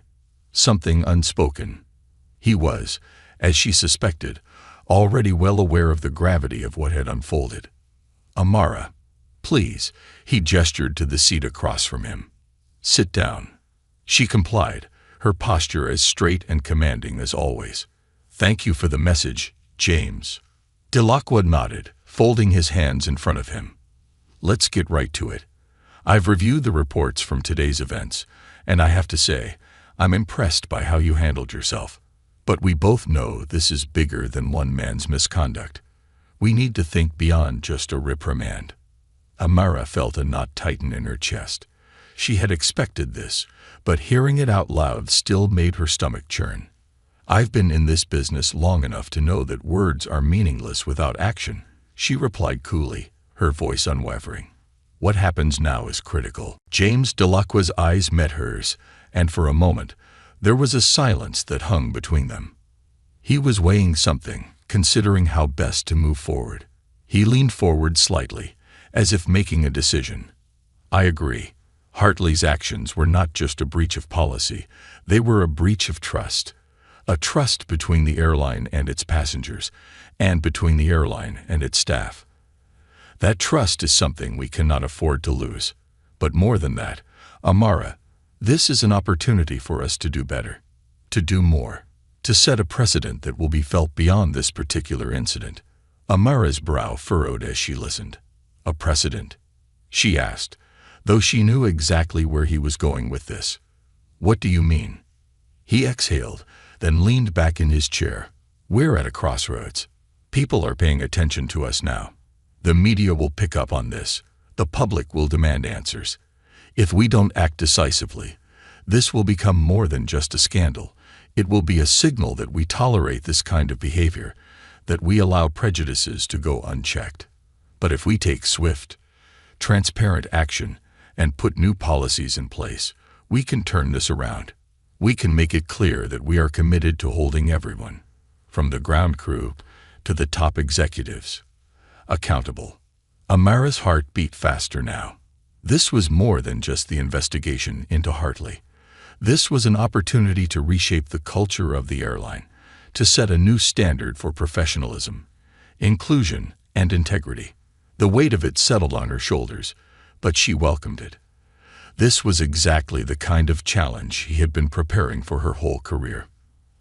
Something unspoken. He was, as she suspected, already well aware of the gravity of what had unfolded. "Amara, please," he gestured to the seat across from him. "Sit down." She complied, her posture as straight and commanding as always. "Thank you for the message, James." Delacroix nodded, folding his hands in front of him. "Let's get right to it. I've reviewed the reports from today's events, and I have to say, I'm impressed by how you handled yourself. But we both know this is bigger than one man's misconduct. We need to think beyond just a reprimand." Amara felt a knot tighten in her chest. She had expected this, but hearing it out loud still made her stomach churn. "I've been in this business long enough to know that words are meaningless without action," she replied coolly, her voice unwavering. "What happens now is critical." James Delacroix's eyes met hers, and for a moment, there was a silence that hung between them. He was weighing something, considering how best to move forward. He leaned forward slightly, as if making a decision. "I agree. Hartley's actions were not just a breach of policy, they were a breach of trust. A trust between the airline and its passengers, and between the airline and its staff. That trust is something we cannot afford to lose. But more than that, Amara, this is an opportunity for us to do better, to do more, to set a precedent that will be felt beyond this particular incident." Amara's brow furrowed as she listened. "A precedent?" she asked, though she knew exactly where he was going with this. "What do you mean?" He exhaled, then leaned back in his chair. "We're at a crossroads. People are paying attention to us now. The media will pick up on this. The public will demand answers. If we don't act decisively, this will become more than just a scandal. It will be a signal that we tolerate this kind of behavior, that we allow prejudices to go unchecked. But if we take swift, transparent action and put new policies in place, we can turn this around. We can make it clear that we are committed to holding everyone, from the ground crew to the top executives, accountable." Amara's heart beat faster now. This was more than just the investigation into Hartley. This was an opportunity to reshape the culture of the airline, to set a new standard for professionalism, inclusion, and integrity. The weight of it settled on her shoulders, but she welcomed it. This was exactly the kind of challenge he had been preparing for her whole career.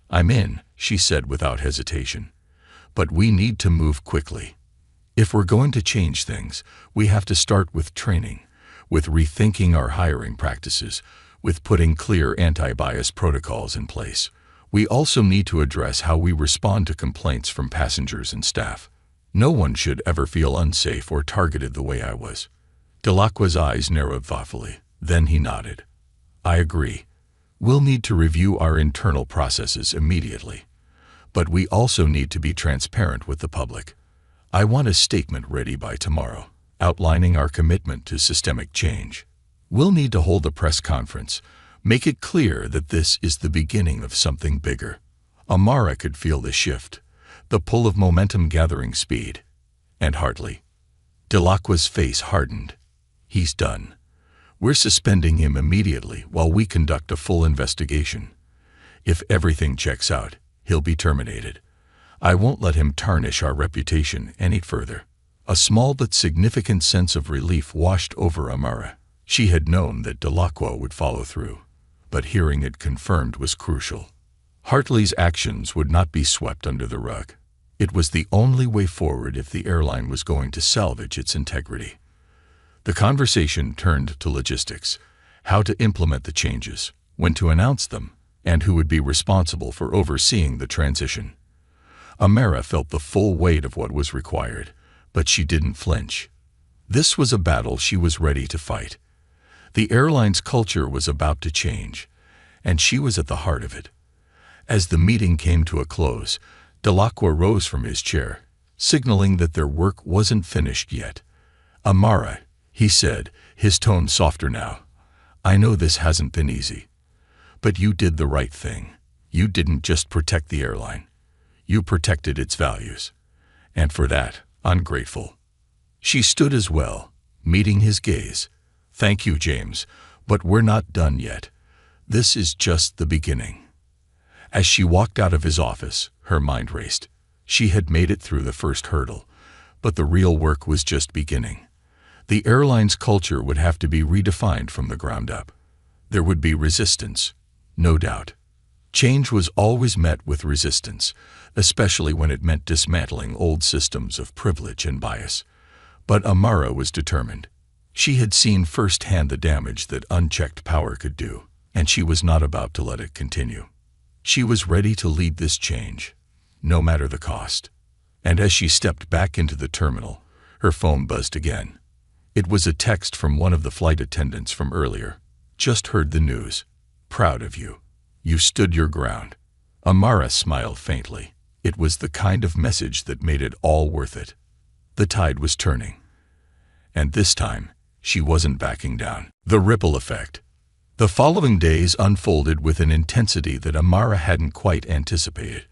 "I'm in," she said without hesitation. But we need to move quickly. If we're going to change things, we have to start with training, with rethinking our hiring practices, with putting clear anti-bias protocols in place. We also need to address how we respond to complaints from passengers and staff. No one should ever feel unsafe or targeted the way I was. Delacroix's eyes narrowed thoughtfully. Then he nodded. I agree. We'll need to review our internal processes immediately. But we also need to be transparent with the public. I want a statement ready by tomorrow, outlining our commitment to systemic change. We'll need to hold a press conference, make it clear that this is the beginning of something bigger. Amara could feel the shift, the pull of momentum gathering speed. And Hartley. Delacroix's face hardened. He's done. We're suspending him immediately while we conduct a full investigation. If everything checks out, he'll be terminated. I won't let him tarnish our reputation any further. A small but significant sense of relief washed over Amara. She had known that Delacroix would follow through, but hearing it confirmed was crucial. Hartley's actions would not be swept under the rug. It was the only way forward if the airline was going to salvage its integrity. The conversation turned to logistics, how to implement the changes, when to announce them, and who would be responsible for overseeing the transition. Amara felt the full weight of what was required, but she didn't flinch. This was a battle she was ready to fight. The airline's culture was about to change, and she was at the heart of it. As the meeting came to a close, Delacroix rose from his chair, signaling that their work wasn't finished yet. Amara, he said, his tone softer now, I know this hasn't been easy. But you did the right thing. You didn't just protect the airline. You protected its values. And for that, I'm grateful. She stood as well, meeting his gaze. Thank you, James, but we're not done yet. This is just the beginning. As she walked out of his office, her mind raced. She had made it through the first hurdle, but the real work was just beginning. The airline's culture would have to be redefined from the ground up. There would be resistance, no doubt. Change was always met with resistance, especially when it meant dismantling old systems of privilege and bias. But Amara was determined. She had seen firsthand the damage that unchecked power could do, and she was not about to let it continue. She was ready to lead this change, no matter the cost. And as she stepped back into the terminal, her phone buzzed again. It was a text from one of the flight attendants from earlier. Just heard the news. Proud of you. You stood your ground. Amara smiled faintly. It was the kind of message that made it all worth it. The tide was turning. And this time, she wasn't backing down. The ripple effect. The following days unfolded with an intensity that Amara hadn't quite anticipated.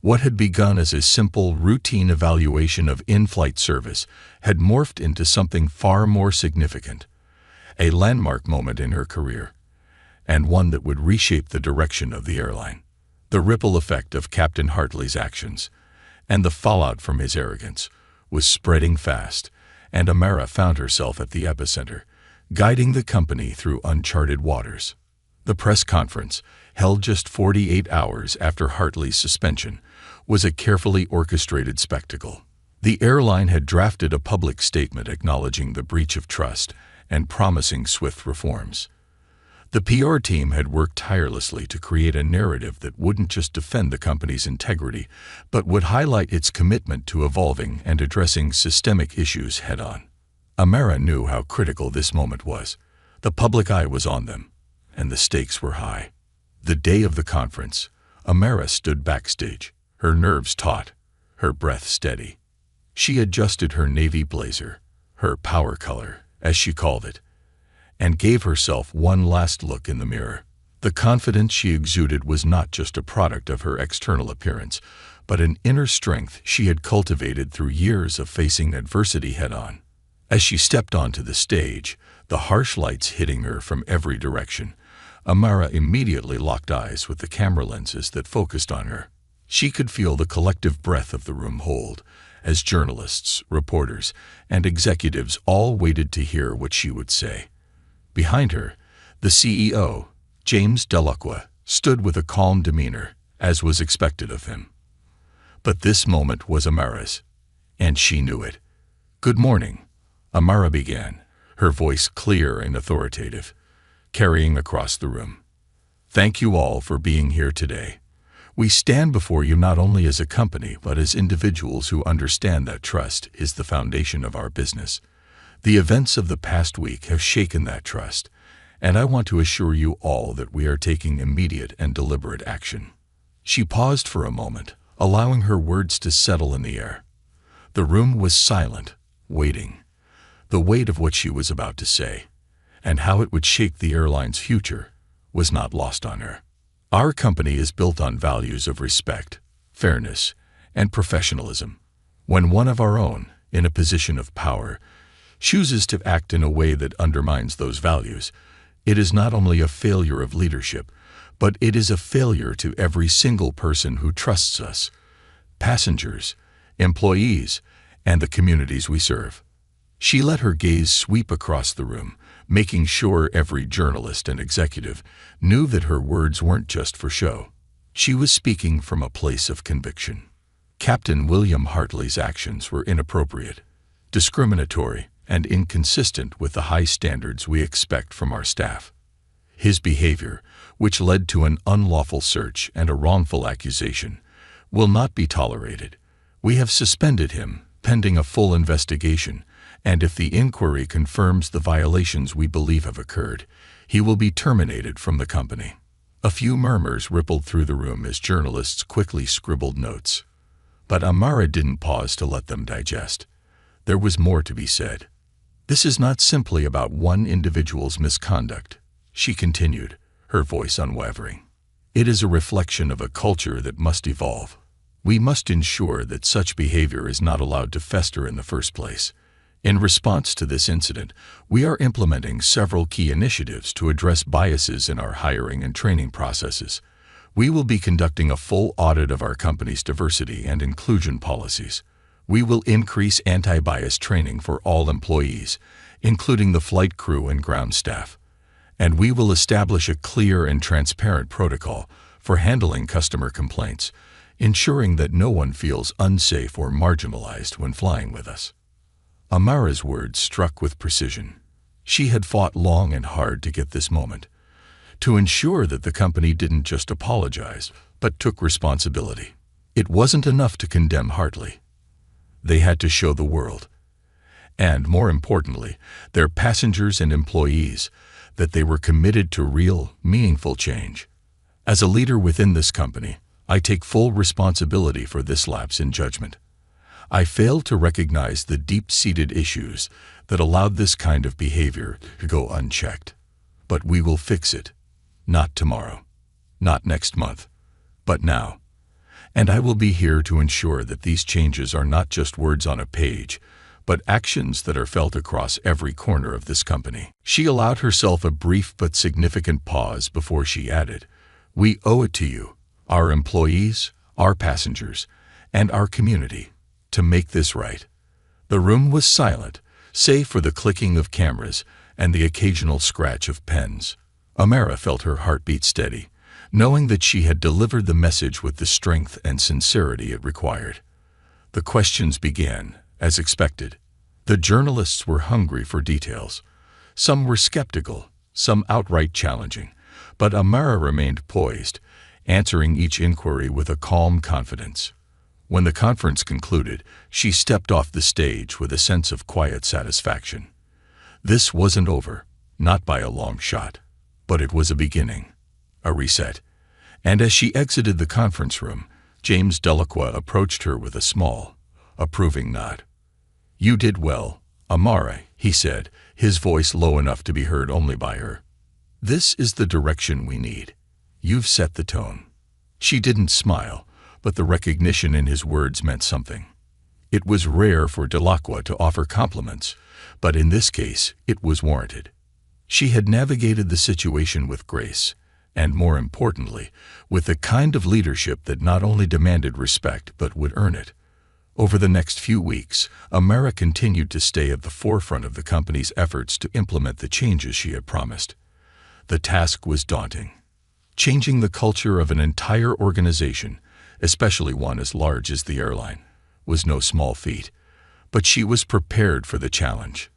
What had begun as a simple, routine evaluation of in-flight service had morphed into something far more significant, a landmark moment in her career, and one that would reshape the direction of the airline. The ripple effect of Captain Hartley's actions, and the fallout from his arrogance, was spreading fast, and Amara found herself at the epicenter, guiding the company through uncharted waters. The press conference, held just 48 hours after Hartley's suspension, was a carefully orchestrated spectacle. The airline had drafted a public statement acknowledging the breach of trust and promising swift reforms. The PR team had worked tirelessly to create a narrative that wouldn't just defend the company's integrity, but would highlight its commitment to evolving and addressing systemic issues head-on. Amara knew how critical this moment was. The public eye was on them, and the stakes were high. The day of the conference, Amara stood backstage, her nerves taut, her breath steady. She adjusted her navy blazer, her power color, as she called it, and gave herself one last look in the mirror. The confidence she exuded was not just a product of her external appearance, but an inner strength she had cultivated through years of facing adversity head-on. As she stepped onto the stage, the harsh lights hitting her from every direction, Amara immediately locked eyes with the camera lenses that focused on her. She could feel the collective breath of the room hold, as journalists, reporters, and executives all waited to hear what she would say. Behind her, the CEO, James Delacroix, stood with a calm demeanor, as was expected of him. But this moment was Amara's, and she knew it. "Good morning," Amara began, her voice clear and authoritative, carrying across the room. "Thank you all for being here today. We stand before you not only as a company, but as individuals who understand that trust is the foundation of our business. The events of the past week have shaken that trust, and I want to assure you all that we are taking immediate and deliberate action." She paused for a moment, allowing her words to settle in the air. The room was silent, waiting. The weight of what she was about to say, and how it would shape the airline's future, was not lost on her. "Our company is built on values of respect, fairness, and professionalism. When one of our own, in a position of power, chooses to act in a way that undermines those values, it is not only a failure of leadership, but it is a failure to every single person who trusts us, passengers, employees, and the communities we serve." She let her gaze sweep across the room, making sure every journalist and executive knew that her words weren't just for show. She was speaking from a place of conviction. Captain William Hartley's actions were inappropriate, discriminatory, and inconsistent with the high standards we expect from our staff. His behavior, which led to an unlawful search and a wrongful accusation, will not be tolerated. We have suspended him, pending a full investigation, and if the inquiry confirms the violations we believe have occurred, he will be terminated from the company. A few murmurs rippled through the room as journalists quickly scribbled notes. But Amara didn't pause to let them digest. There was more to be said. "This is not simply about one individual's misconduct," she continued, her voice unwavering. "It is a reflection of a culture that must evolve. We must ensure that such behavior is not allowed to fester in the first place. In response to this incident, we are implementing several key initiatives to address biases in our hiring and training processes. We will be conducting a full audit of our company's diversity and inclusion policies. We will increase anti-bias training for all employees, including the flight crew and ground staff. And we will establish a clear and transparent protocol for handling customer complaints, ensuring that no one feels unsafe or marginalized when flying with us." Amara's words struck with precision. She had fought long and hard to get this moment, to ensure that the company didn't just apologize, but took responsibility. It wasn't enough to condemn Hartley. They had to show the world, and more importantly, their passengers and employees, that they were committed to real, meaningful change. "As a leader within this company, I take full responsibility for this lapse in judgment. I failed to recognize the deep-seated issues that allowed this kind of behavior to go unchecked. But we will fix it. Not tomorrow, not next month, but now. And I will be here to ensure that these changes are not just words on a page, but actions that are felt across every corner of this company." She allowed herself a brief but significant pause before she added, "We owe it to you, our employees, our passengers, and our community, to make this right." The room was silent, save for the clicking of cameras and the occasional scratch of pens. Amara felt her heartbeat steady, knowing that she had delivered the message with the strength and sincerity it required. The questions began, as expected. The journalists were hungry for details. Some were skeptical, some outright challenging, but Amara remained poised, answering each inquiry with a calm confidence. When the conference concluded, she stepped off the stage with a sense of quiet satisfaction. This wasn't over, not by a long shot, but it was a beginning, a reset. And as she exited the conference room, James Delacroix approached her with a small, approving nod. "You did well, Amara," he said, his voice low enough to be heard only by her. "This is the direction we need. You've set the tone." She didn't smile, but the recognition in his words meant something. It was rare for Delacroix to offer compliments, but in this case it was warranted. She had navigated the situation with grace, and more importantly, with the kind of leadership that not only demanded respect but would earn it. Over the next few weeks, Amara continued to stay at the forefront of the company's efforts to implement the changes she had promised. The task was daunting. Changing the culture of an entire organization, especially one as large as the airline, was no small feat. But she was prepared for the challenge.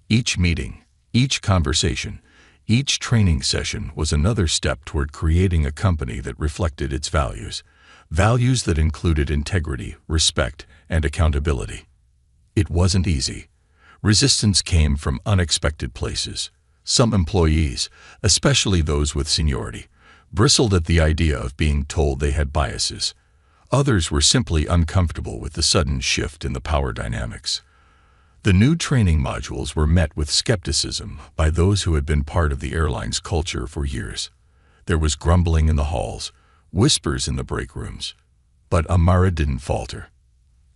Each meeting, each conversation, each training session was another step toward creating a company that reflected its values, values that included integrity, respect, and accountability. It wasn't easy. Resistance came from unexpected places. Some employees, especially those with seniority, bristled at the idea of being told they had biases. Others were simply uncomfortable with the sudden shift in the power dynamics. The new training modules were met with skepticism by those who had been part of the airline's culture for years. There was grumbling in the halls, whispers in the break rooms. But Amara didn't falter.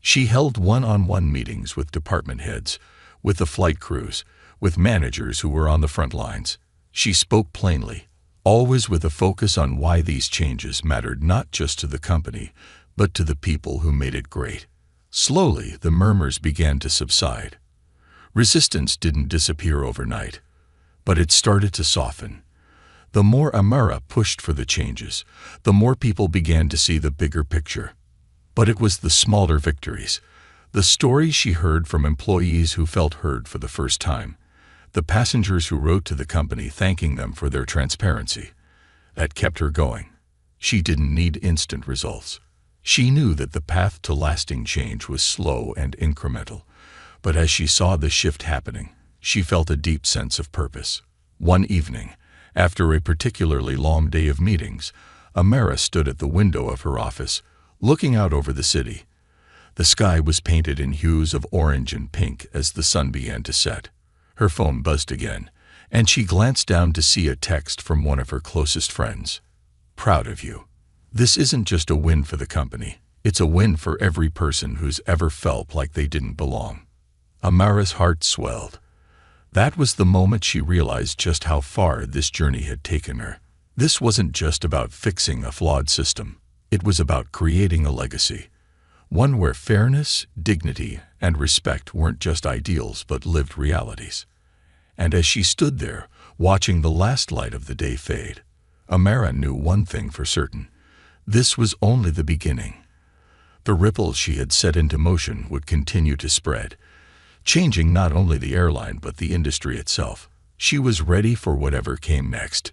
She held one-on-one meetings with department heads, with the flight crews, with managers who were on the front lines. She spoke plainly, always with a focus on why these changes mattered not just to the company, but to the people who made it great. Slowly, the murmurs began to subside. Resistance didn't disappear overnight, but it started to soften. The more Amara pushed for the changes, the more people began to see the bigger picture. But it was the smaller victories, the stories she heard from employees who felt heard for the first time, the passengers who wrote to the company thanking them for their transparency, that kept her going. She didn't need instant results. She knew that the path to lasting change was slow and incremental, but as she saw the shift happening, she felt a deep sense of purpose. One evening, after a particularly long day of meetings, Amara stood at the window of her office, looking out over the city. The sky was painted in hues of orange and pink as the sun began to set. Her phone buzzed again, and she glanced down to see a text from one of her closest friends. "Proud of you. This isn't just a win for the company. It's a win for every person who's ever felt like they didn't belong." Amara's heart swelled. That was the moment she realized just how far this journey had taken her. This wasn't just about fixing a flawed system. It was about creating a legacy, one where fairness, dignity, and respect weren't just ideals but lived realities. And as she stood there, watching the last light of the day fade, Amara knew one thing for certain. This was only the beginning. The ripples she had set into motion would continue to spread, changing not only the airline but the industry itself. She was ready for whatever came next.